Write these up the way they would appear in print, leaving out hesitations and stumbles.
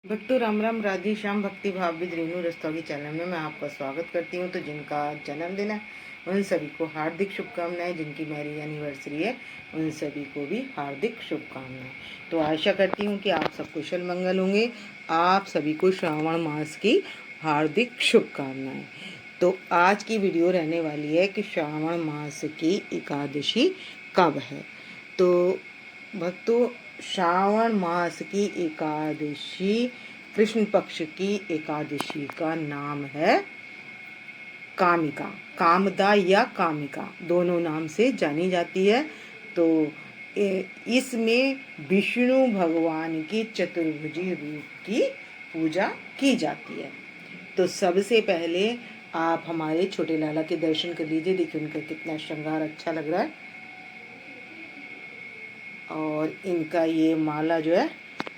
भक्तों राम राम, राधे श्याम, भक्ति भाव विद रेणु रस्तोगी चैनल में मैं आपका स्वागत करती हूँ। तो जिनका जन्मदिन है उन सभी को हार्दिक शुभकामनाएं, जिनकी मैरिज एनिवर्सरी है उन सभी को भी हार्दिक शुभकामनाएं। तो आशा करती हूँ कि आप सब कुशल मंगल होंगे। आप सभी को श्रावण मास की हार्दिक शुभकामनाएं। तो आज की वीडियो रहने वाली है कि श्रावण मास की एकादशी कब है। तो भक्तों, श्रावण मास की एकादशी कृष्ण पक्ष की एकादशी का नाम है कामिका, कामदा या कामिका, दोनों नाम से जानी जाती है। तो इसमें विष्णु भगवान की चतुर्भुजी रूप की पूजा की जाती है। तो सबसे पहले आप हमारे छोटे लाला के दर्शन कर लीजिए। देखिए उनका कितना श्रृंगार अच्छा लग रहा है। और इनका ये माला जो है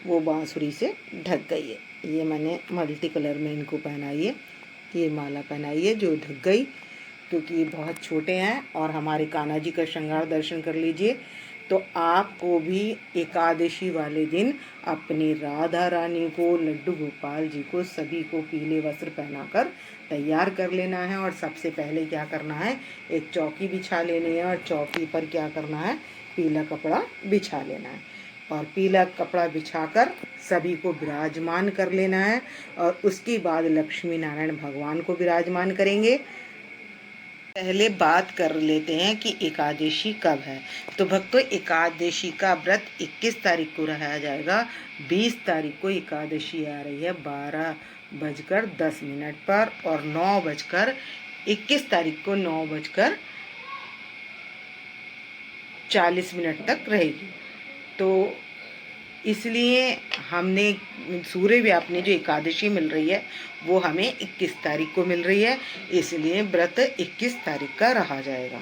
वो बांसुरी से ढक गई है। ये मैंने मल्टी कलर में इनको पहनाई है, ये माला पहनाई है जो ढक गई, क्योंकि ये बहुत छोटे हैं। और हमारे कान्हा जी का श्रृंगार दर्शन कर लीजिए। तो आपको भी एकादशी वाले दिन अपनी राधा रानी को, लड्डू गोपाल जी को, सभी को पीले वस्त्र पहनाकर तैयार कर लेना है। और सबसे पहले क्या करना है, एक चौकी बिछा लेनी है और चौकी पर क्या करना है, पीला कपड़ा बिछा लेना है। और पीला कपड़ा बिछाकर सभी को विराजमान कर लेना है। और उसके बाद लक्ष्मी नारायण भगवान को विराजमान करेंगे। पहले बात कर लेते हैं कि एकादशी कब है। तो भक्तों, एकादशी का व्रत 21 तारीख को रहा जाएगा। 20 तारीख को एकादशी आ रही है 12:10 पर, और 21 तारीख को 9:40 तक रहेगी। तो इसलिए हमने सूर्य व्यापनी जो एकादशी मिल रही है वो हमें 21 तारीख को मिल रही है, इसलिए व्रत 21 तारीख का रहा जाएगा।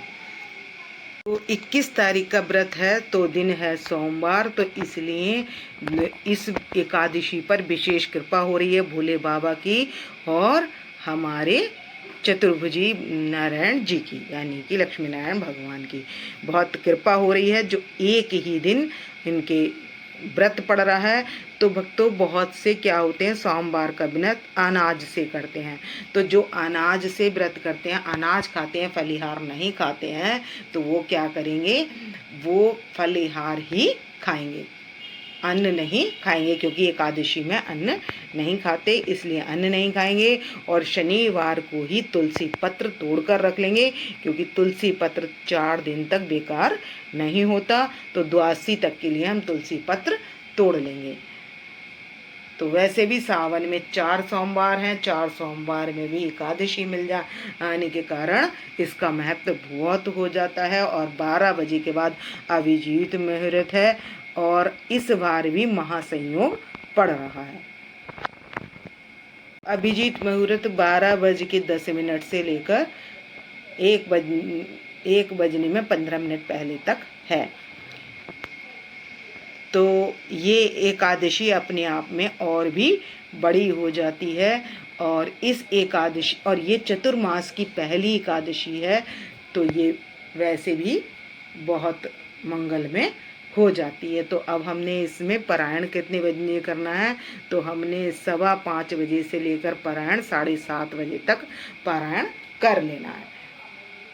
तो 21 तारीख का व्रत है तो दिन है सोमवार। तो इसलिए इस एकादशी पर विशेष कृपा हो रही है भोले बाबा की और हमारे चतुर्भुजी नारायण जी की, यानी कि लक्ष्मी नारायण भगवान की बहुत कृपा हो रही है, जो एक ही दिन इनके व्रत पड़ रहा है। तो भक्तों, बहुत से क्या होते हैं, सोमवार का व्रत अनाज से करते हैं। तो जो अनाज से व्रत करते हैं, अनाज खाते हैं, फलिहार नहीं खाते हैं, तो वो क्या करेंगे, वो फलिहार ही खाएंगे, अन्न नहीं खाएंगे, क्योंकि एकादशी में अन्न नहीं खाते, इसलिए अन्न नहीं खाएंगे। और शनिवार को ही तुलसी पत्र तोड़कर रख लेंगे, क्योंकि तुलसी पत्र 4 दिन तक बेकार नहीं होता। तो द्वादशी तक के लिए हम तुलसी पत्र तोड़ लेंगे। तो वैसे भी सावन में 4 सोमवार हैं, 4 सोमवार में भी एकादशी मिल जाने के कारण इसका महत्व बहुत हो जाता है। और 12 बजे के बाद अभिजीत मुहूर्त है, और इस बार भी महासंयोग पड़ रहा है। अभिजीत मुहूर्त 12:10 से लेकर 1:15 पहले तक है। तो ये एकादशी अपने आप में और भी बड़ी हो जाती है। और इस एकादशी, और ये चतुर्मास की पहली एकादशी है, तो ये वैसे भी बहुत मंगल में हो जाती है। तो अब हमने इसमें पारायण कितने बजे करना है, तो हमने 5:15 बजे से लेकर पारायण 7:30 बजे तक पारायण कर लेना है।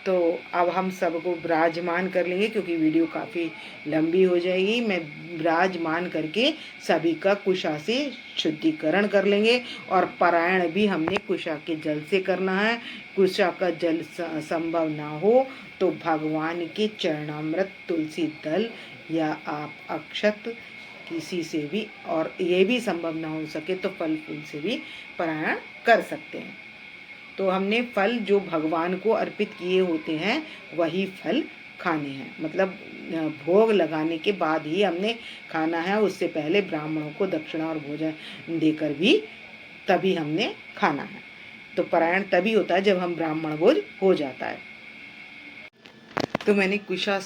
तो अब हम सबको विराजमान कर लेंगे, क्योंकि वीडियो काफ़ी लंबी हो जाएगी। मैं विराजमान करके सभी का कुशा से शुद्धिकरण कर लेंगे। और पारायण भी हमने कुशा के जल से करना है। कुशा का जल संभव ना हो तो भगवान के चरणामृत, तुलसी दल या आप अक्षत किसी से भी, और ये भी संभव ना हो सके तो फल फूल से भी पारायण कर सकते हैं। तो हमने फल जो भगवान को अर्पित किए होते हैं वही फल खाने हैं, मतलब भोग लगाने के बाद ही हमने खाना है। उससे पहले ब्राह्मणों को दक्षिणा और भोजन देकर भी तभी हमने खाना है। तो पारायण तभी होता है जब हम ब्राह्मण भोज हो जाता है। तो मैंने कुशा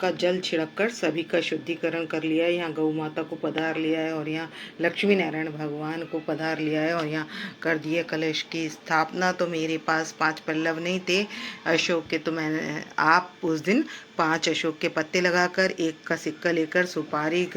का जल छिड़क कर सभी का शुद्धिकरण कर लिया है। यहाँ गौ माता को पधार लिया है, और यहाँ लक्ष्मी नारायण भगवान को पधार लिया है, और यहाँ कर दिए कलश की स्थापना। तो मेरे पास 5 पल्लव नहीं थे अशोक के, तो मैंने आप उस दिन 5 अशोक के पत्ते लगाकर, 1 का सिक्का लेकर, सुपारी,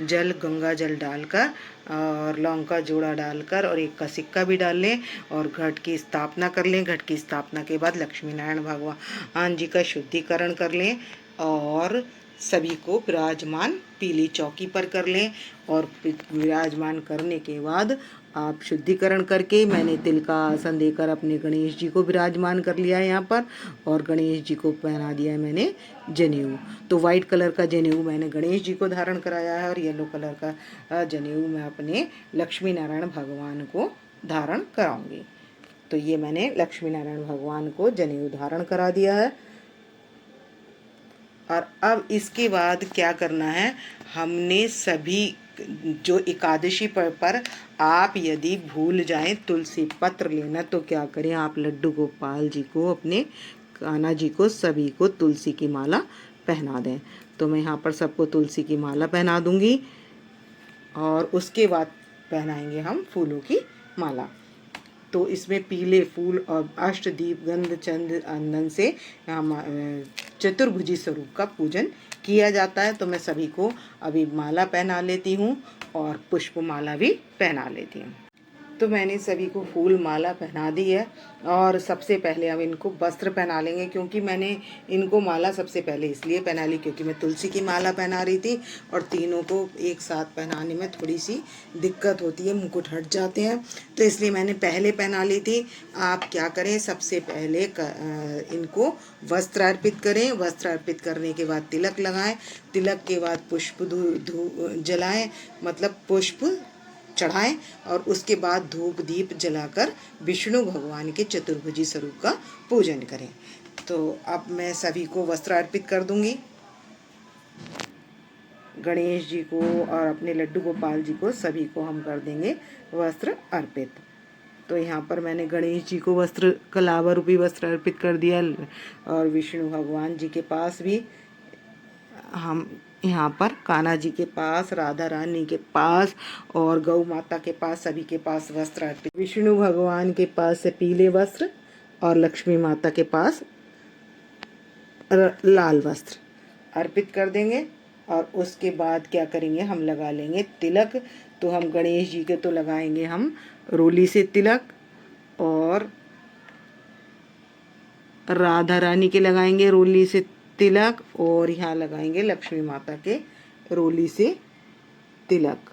जल, गंगा जल डालकर और लौंग का जोड़ा डालकर और एक का सिक्का भी डाल लें और घट की स्थापना कर लें। घट की स्थापना के बाद लक्ष्मी नारायण भगवान जी का शुद्धिकरण कर लें और सभी को विराजमान पीली चौकी पर कर लें। और विराजमान करने के बाद आप शुद्धिकरण करके मैंने तिल का आसन देकर अपने गणेश जी को विराजमान कर लिया है यहाँ पर और गणेश जी को पहना दिया है मैंने जनेऊ। तो वाइट कलर का जनेऊ मैंने गणेश जी को धारण कराया है और येलो कलर का जनेऊ मैं अपने लक्ष्मी नारायण भगवान को धारण कराऊंगी। तो ये मैंने लक्ष्मी नारायण भगवान को जनेऊ धारण करा दिया है। और अब इसके बाद क्या करना है, हमने सभी जो एकादशी पर आप यदि भूल जाएं तुलसी पत्र लेना तो क्या करें, आप लड्डू गोपाल जी को, अपने कान्हा जी को, सभी को तुलसी की माला पहना दें। तो मैं यहाँ पर सबको तुलसी की माला पहना दूंगी और उसके बाद पहनाएंगे हम फूलों की माला। तो इसमें पीले फूल और अष्टदीप गंध चंद अंदन से चतुर्भुजी स्वरूप का पूजन किया जाता है। तो मैं सभी को अभी माला पहना लेती हूँ और पुष्प माला भी पहना लेती हूँ। तो मैंने सभी को फूल माला पहना दी है और सबसे पहले अब इनको वस्त्र पहना लेंगे, क्योंकि मैंने इनको माला सबसे पहले इसलिए पहना ली क्योंकि मैं तुलसी की माला पहना रही थी और तीनों को एक साथ पहनाने में थोड़ी सी दिक्कत होती है, मुकुट हट जाते हैं, तो इसलिए मैंने पहले पहना ली थी। आप क्या करें, सबसे पहले इनको वस्त्र अर्पित करें। वस्त्र अर्पित करने के बाद तिलक लगाएं, तिलक के बाद पुष्प जलाएं, मतलब पुष्प चढ़ाएं और उसके बाद धूप दीप जलाकर विष्णु भगवान के चतुर्भुजी स्वरूप का पूजन करें। तो अब मैं सभी को वस्त्र अर्पित कर दूंगी, गणेश जी को और अपने लड्डू गोपाल जी को, सभी को हम कर देंगे वस्त्र अर्पित। तो यहाँ पर मैंने गणेश जी को वस्त्र, कलावा रूपी वस्त्र अर्पित कर दिया और विष्णु भगवान जी के पास भी हम यहाँ पर कान्हा जी के पास, राधा रानी के पास और गौ माता के पास, सभी के पास वस्त्र अर्पित। विष्णु भगवान के पास से पीले वस्त्र और लक्ष्मी माता के पास लाल वस्त्र अर्पित कर देंगे। और उसके बाद क्या करेंगे, हम लगा लेंगे तिलक। तो हम गणेश जी के तो लगाएंगे हम रोली से तिलक और राधा रानी के लगाएंगे रोली से तिलक और यहाँ लगाएंगे लक्ष्मी माता के रोली से तिलक।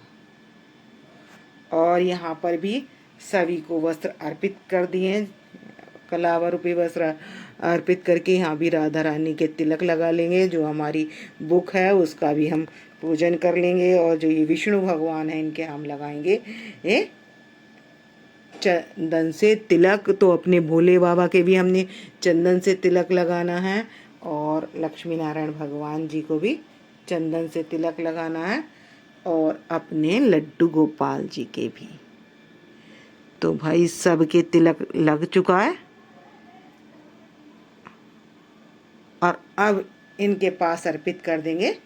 और यहाँ पर भी सभी को वस्त्र अर्पित कर दिए, कलावा रूपी वस्त्र अर्पित करके यहाँ भी राधा रानी के तिलक लगा लेंगे। जो हमारी बुक है उसका भी हम पूजन कर लेंगे और जो ये विष्णु भगवान है इनके हम लगाएंगे ये चंदन से तिलक। तो अपने भोले बाबा के भी हमने चंदन से तिलक लगाना है और लक्ष्मी नारायण भगवान जी को भी चंदन से तिलक लगाना है और अपने लड्डू गोपाल जी के भी। तो भाई सबके तिलक लग चुका है और अब इनके पास अर्पित कर देंगे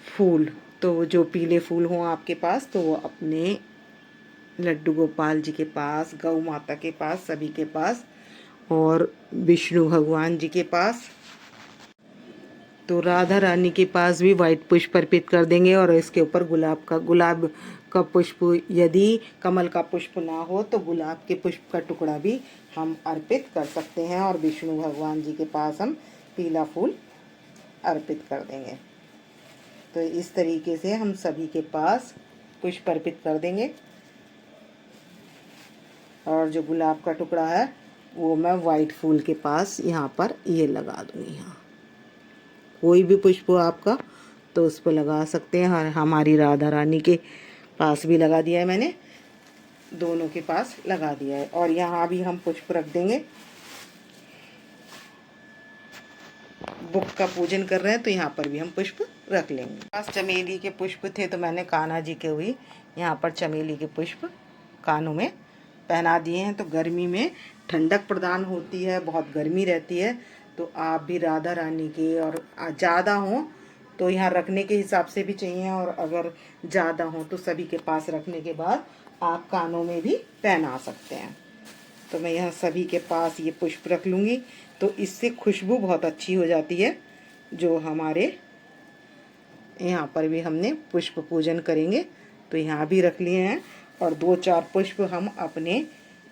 फूल। तो जो पीले फूल हों आपके पास तो वो अपने लड्डू गोपाल जी के पास, गौ माता के पास, सभी के पास और विष्णु भगवान जी के पास। तो राधा रानी के पास भी वाइट पुष्प अर्पित कर देंगे और इसके ऊपर गुलाब का पुष्प, यदि कमल का पुष्प ना हो तो गुलाब के पुष्प का टुकड़ा भी हम अर्पित कर सकते हैं और विष्णु भगवान जी के पास हम पीला फूल अर्पित कर देंगे। तो इस तरीके से हम सभी के पास पुष्प अर्पित कर देंगे और जो गुलाब का टुकड़ा है वो मैं वाइट फूल के पास यहाँ पर ये लगा दूँगी। यहाँ कोई भी पुष्प हो आपका तो उस पर लगा सकते हैं। और हमारी राधा रानी के पास भी लगा दिया है मैंने, दोनों के पास लगा दिया है। और यहाँ भी हम पुष्प रख देंगे, बुक का पूजन कर रहे हैं तो यहाँ पर भी हम पुष्प रख लेंगे। पास चमेली के पुष्प थे तो मैंने कान्हा जी के हुई यहाँ पर चमेली के पुष्प कानों में पहना दिए हैं। तो गर्मी में ठंडक प्रदान होती है, बहुत गर्मी रहती है, तो आप भी राधा रानी के, और ज़्यादा हों तो यहाँ रखने के हिसाब से भी चाहिए और अगर ज़्यादा हो तो सभी के पास रखने के बाद आप कानों में भी पहना सकते हैं। तो मैं यहाँ सभी के पास ये पुष्प रख लूँगी तो इससे खुशबू बहुत अच्छी हो जाती है। जो हमारे यहाँ पर भी हमने पुष्प पूजन करेंगे तो यहाँ भी रख लिए हैं, और 2-4 पुष्प हम अपने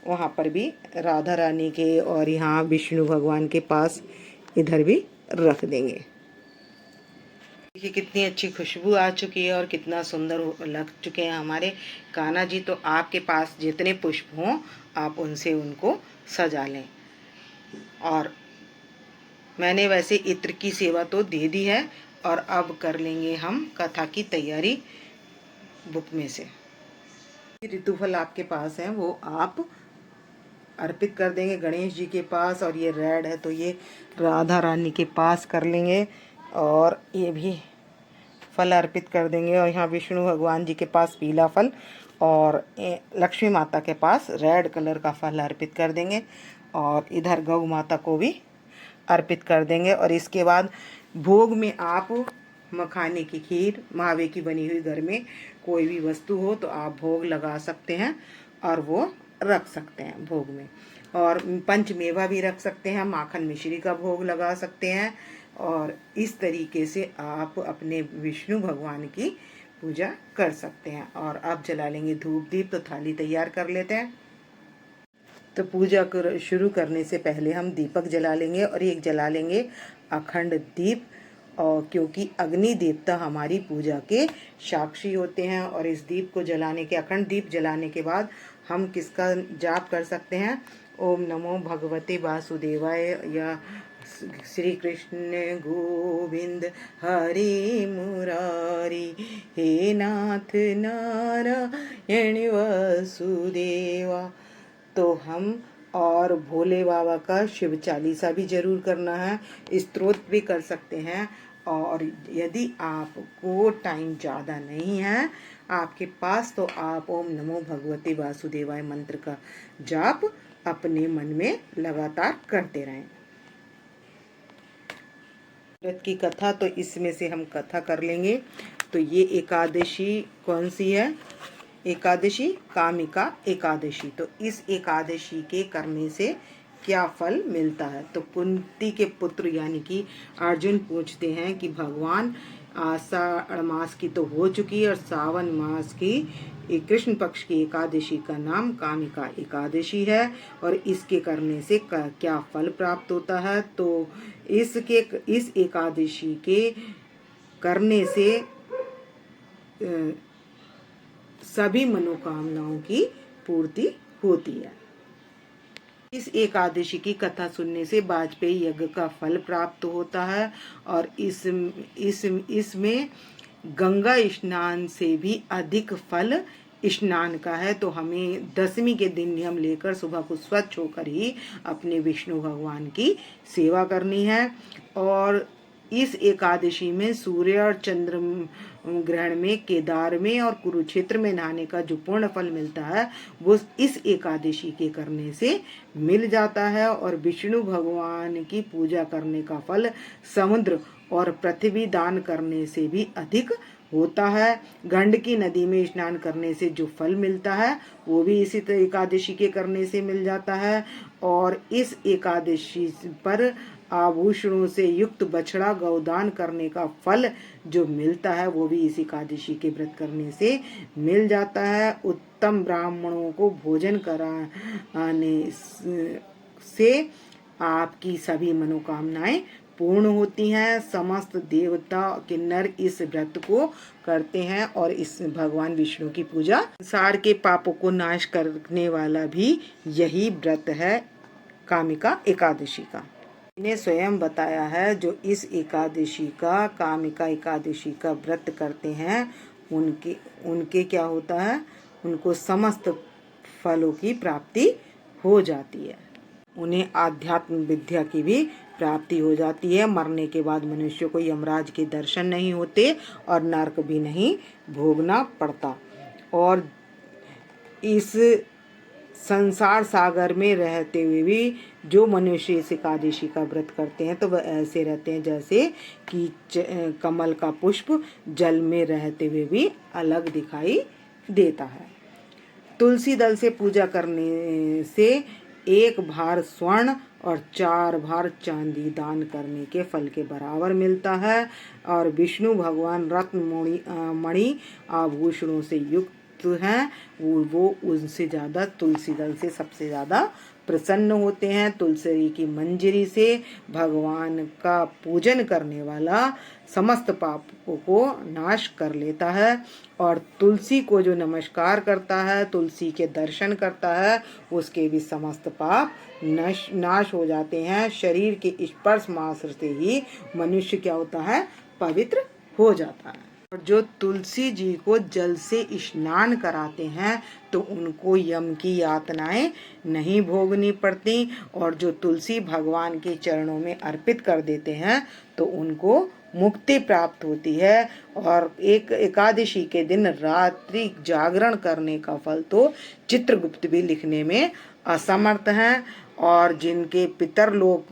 वहाँ पर भी राधा रानी के और यहाँ विष्णु भगवान के पास इधर भी रख देंगे। देखिए कितनी अच्छी खुशबू आ चुकी है और कितना सुंदर लग चुके हैं हमारे कान्हा जी। तो आपके पास जितने पुष्प हों आप उनसे उनको सजा लें। और मैंने वैसे इत्र की सेवा तो दे दी है, और अब कर लेंगे हम कथा की तैयारी बुक में से। ऋतुफल आपके पास है वो आप अर्पित कर देंगे गणेश जी के पास, और ये रेड है तो ये राधा रानी के पास कर लेंगे, और ये भी फल अर्पित कर देंगे। और यहाँ विष्णु भगवान जी के पास पीला फल, और लक्ष्मी माता के पास रेड कलर का फल अर्पित कर देंगे, और इधर गौ माता को भी अर्पित कर देंगे। और इसके बाद भोग में आप मखाने की खीर, मावे की बनी हुई घर में कोई भी वस्तु हो तो आप भोग लगा सकते हैं और वो रख सकते हैं भोग में। और पंचमेवा भी रख सकते हैं, माखन मिश्री का भोग लगा सकते हैं। और इस तरीके से आप अपने विष्णु भगवान की पूजा कर सकते हैं। और अब जला लेंगे धूप दीप। तो थाली तैयार कर लेते हैं। तो पूजा शुरू करने से पहले हम दीपक जला लेंगे, और एक जला लेंगे अखंड दीप, और क्योंकि अग्नि देवता हमारी पूजा के साक्षी होते हैं। और इस दीप को जलाने के, अखंड दीप जलाने के बाद हम किसका जाप कर सकते हैं? ओम नमो भगवते वासुदेवाय, या श्री कृष्ण गोविंद हरे मुरारी, हे नाथ नारायण वासुदेवा। तो हम और भोले बाबा का शिव चालीसा भी जरूर करना है, स्तोत्र भी कर सकते हैं। और यदि आपको टाइम ज़्यादा नहीं है आपके पास, तो आप ओम नमो भगवते वासुदेवाय मंत्र का जाप अपने मन में लगातार करते रहें। व्रत की कथा, तो इसमें से हम कथा कर लेंगे। तो ये एकादशी कौन सी है? एकादशी कामिका एकादशी। तो इस एकादशी के करने से क्या फल मिलता है? तो कुंती के पुत्र यानी कि अर्जुन पूछते हैं कि भगवान आषाढ़ मास की तो हो चुकी है, और सावन मास की कृष्ण पक्ष की एकादशी का नाम कामिका एकादशी है, और इसके करने से क्या फल प्राप्त होता है? तो इस एकादशी के करने से सभी मनोकामनाओं की पूर्ति होती है। इस एकादशी की कथा सुनने से वाजपेयी यज्ञ का फल प्राप्त होता है, और इसमें गंगा स्नान से भी अधिक फल स्नान का है। तो हमें दशमी के दिन नियम लेकर सुबह को स्वच्छ होकर ही अपने विष्णु भगवान की सेवा करनी है। और इस एकादशी में सूर्य और चंद्र ग्रहण में, केदार में और कुरुक्षेत्र में नहाने का जो पूर्ण फल मिलता है वो इस एकादशी के करने से मिल जाता है। और विष्णु भगवान की पूजा करने का फल समुद्र और पृथ्वी दान करने से भी अधिक होता है। गंडकी नदी में स्नान करने से जो फल मिलता है वो भी इसी एकादशी के करने से मिल जाता है। और इस एकादशी पर आभूषणों से युक्त बछड़ा गौदान करने का फल जो मिलता है वो भी इस एकादशी के व्रत करने से मिल जाता है। उत्तम ब्राह्मणों को भोजन कराने से आपकी सभी मनोकामनाएं पूर्ण होती हैं। समस्त देवता किन्नर इस व्रत को करते हैं, और इस भगवान विष्णु की पूजा, संसार के पापों को नाश करने वाला भी यही व्रत है कामिका एकादशी का। ने स्वयं बताया है जो इस एकादशी का, कामिका एकादशी का व्रत करते हैं उनके क्या होता है? उनको समस्त फलों की प्राप्ति हो जाती है। उन्हें आध्यात्म विद्या की भी प्राप्ति हो जाती है। मरने के बाद मनुष्य को यमराज के दर्शन नहीं होते और नरक भी नहीं भोगना पड़ता। और इस संसार सागर में रहते हुए भी जो मनुष्य इस एकादशी का व्रत करते हैं तो वह ऐसे रहते हैं जैसे कि कमल का पुष्प जल में रहते हुए भी अलग दिखाई देता है। तुलसी दल से पूजा करने से एक भार स्वर्ण और 4 बार चांदी दान करने के फल के बराबर मिलता है। और विष्णु भगवान रत्न मणि आभूषणों से युक्त हैं, वो उनसे ज़्यादा तुलसी दल से सबसे ज़्यादा प्रसन्न होते हैं। तुलसी की मंजरी से भगवान का पूजन करने वाला समस्त पापों को नाश कर लेता है। और तुलसी को जो नमस्कार करता है, तुलसी के दर्शन करता है, उसके भी समस्त पाप नाश हो जाते हैं। शरीर के स्पर्श मात्र से ही मनुष्य क्या होता है, पवित्र हो जाता है। और जो तुलसी जी को जल से स्नान कराते हैं तो उनको यम की यातनाएं नहीं भोगनी पड़ती। और जो तुलसी भगवान के चरणों में अर्पित कर देते हैं तो उनको मुक्ति प्राप्त होती है। और एक एकादशी के दिन रात्रि जागरण करने का फल तो चित्रगुप्त भी लिखने में असमर्थ हैं। और जिनके पितर लोग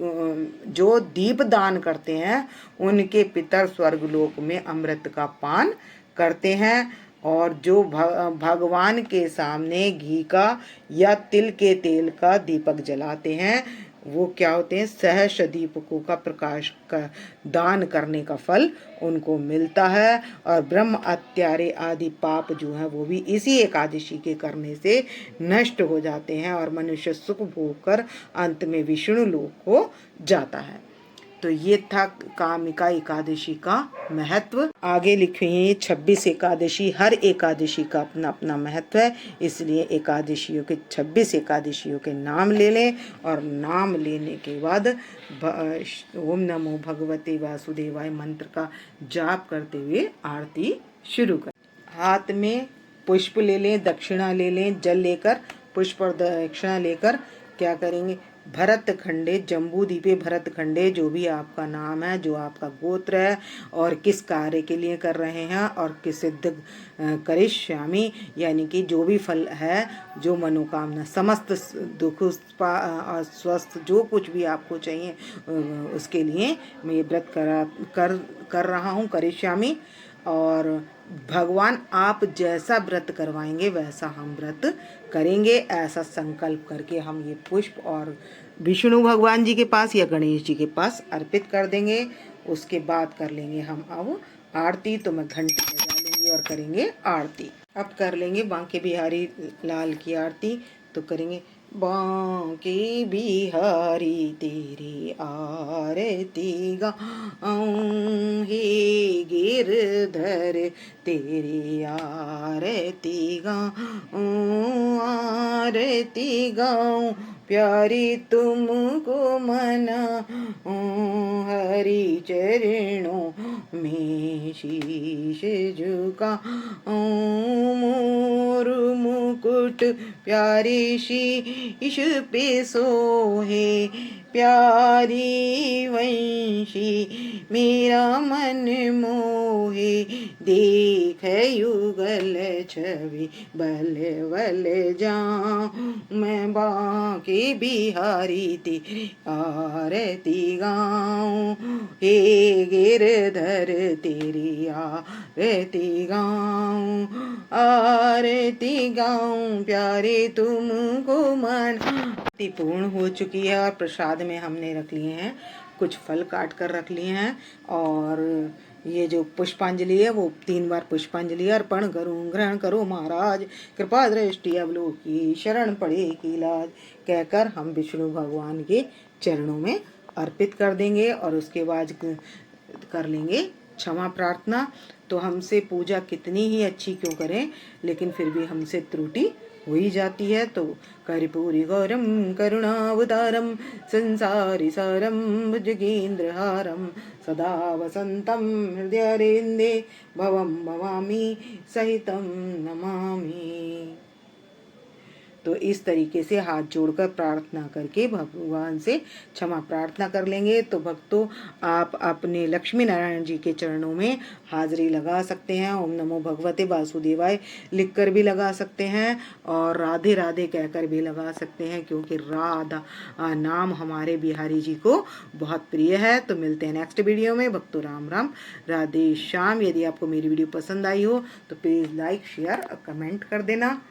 जो दीप दान करते हैं, उनके पितर स्वर्गलोक में अमृत का पान करते हैं। और जो भगवान के सामने घी का या तिल के तेल का दीपक जलाते हैं, वो क्या होते हैं, सहस्र दीपकों का प्रकाश का दान करने का फल उनको मिलता है। और ब्रह्म हत्यारे आदि पाप जो है वो भी इसी एकादशी के करने से नष्ट हो जाते हैं और मनुष्य सुख भोग कर अंत में विष्णु लोक को जाता है। तो ये था कामिका एकादशी का महत्व। आगे लिखे हैं 26 एकादशी, हर एकादशी का अपना अपना महत्व है, इसलिए एकादशियों के 26 एकादशियों के नाम ले लें। और नाम लेने के बाद ओम नमो भगवते वासुदेवाय मंत्र का जाप करते हुए आरती शुरू करें। हाथ में पुष्प ले लें, दक्षिणा ले लें, जल लेकर पुष्प और दक्षिणा लेकर क्या करेंगे, भरत खंडे जम्बू दीपे भरत खंडे, जो भी आपका नाम है, जो आपका गोत्र है और किस कार्य के लिए कर रहे हैं, और किस सिद्ध करिष्यामि, यानी कि जो भी फल है, जो मनोकामना, समस्त दुख और स्वस्थ जो कुछ भी आपको चाहिए उसके लिए मैं ये व्रत कर रहा हूँ, करिष्यामि। और भगवान आप जैसा व्रत करवाएंगे वैसा हम व्रत करेंगे, ऐसा संकल्प करके हम ये पुष्प और विष्णु भगवान जी के पास या गणेश जी के पास अर्पित कर देंगे। उसके बाद कर लेंगे हम अब आरती। तो मैं घंटी बजा लूँगी और करेंगे आरती। अब कर लेंगे बांके बिहारी लाल की आरती। तो करेंगे बांके बिहारी तेरी आरती गाऊं, हे गिरधर तेरी आरती गाऊं, आरती गाऊं प्यारी तुमको मनाऊं, हरि चरणों में शीश झुकाऊं, मोर मुकुट प्यारी शीश पे सोहे, प्यारी वंशी मेरा मन मोहे, देख युगल छवि बल बल जाऊं, मैं बांके बिहारी तेरी आरती गाऊं, हे गिरधर तेरी आरती गाऊं, आरती गाऊं प्यारे तुमको मन। आरती पूर्ण हो चुकी है और प्रसाद में हमने रख लिए हैं कुछ फल काट कर रख लिए हैं। और ये जो पुष्पांजलि है वो 3 बार पुष्पांजलि अर्पण करूं, ग्रहण करो महाराज, कृपा दृष्टि अवलोकी, शरण पड़े की लाज, कहकर हम विष्णु भगवान के चरणों में अर्पित कर देंगे। और उसके बाद कर लेंगे क्षमा प्रार्थना। तो हमसे पूजा कितनी ही अच्छी क्यों करें, लेकिन फिर भी हमसे त्रुटि हो ही जाती है। तो कर्पूरी गौरम करुणावतारम संसारी सारम भुजगेन्द्रहारम सदा वसंतम हृदयरेन्दे भवम भवामी सहितम नमामि। तो इस तरीके से हाथ जोड़कर प्रार्थना करके भगवान से क्षमा प्रार्थना कर लेंगे। तो भक्तों, आप अपने लक्ष्मी नारायण जी के चरणों में हाजिरी लगा सकते हैं, ओम नमो भगवते वासुदेवाय लिखकर भी लगा सकते हैं और राधे राधे कहकर भी लगा सकते हैं, क्योंकि राधा नाम हमारे बिहारी जी को बहुत प्रिय है। तो मिलते हैं नेक्स्ट वीडियो में। भक्तों राम राम, राधे श्याम। यदि आपको मेरी वीडियो पसंद आई हो तो प्लीज़ लाइक शेयर और कमेंट कर देना।